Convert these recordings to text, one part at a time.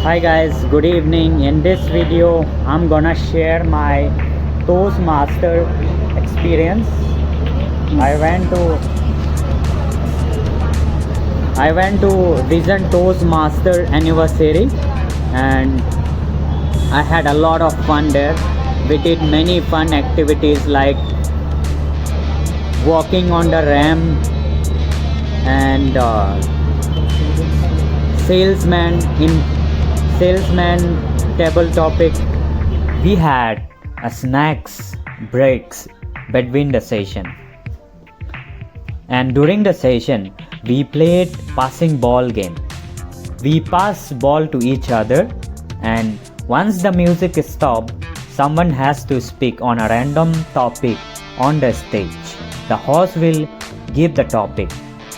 Hi guys, good evening. In this video I'm gonna share my Toastmaster experience. I went to Vision Toastmaster Anniversary and I had a lot of fun there. We did many fun activities like walking on the ramp and salesman table topic. We had a snacks breaks between the session, and during the session we played passing ball game. We pass ball to each other, and once the music is stopped, someone has to speak on a random topic on the stage. The host will give the topic,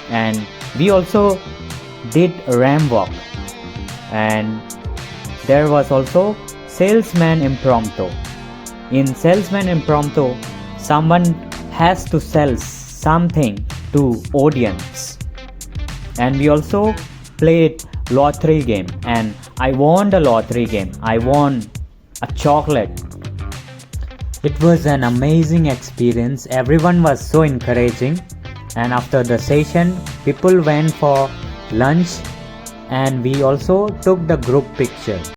and we also did ramp walk, and there was also salesman impromptu. In salesman impromptu, someone has to sell something to audience, and we also played lottery game, and I won the lottery game. I won a chocolate. It was an amazing experience. Everyone was so encouraging, and after the session people went for lunch, and we also took the group picture.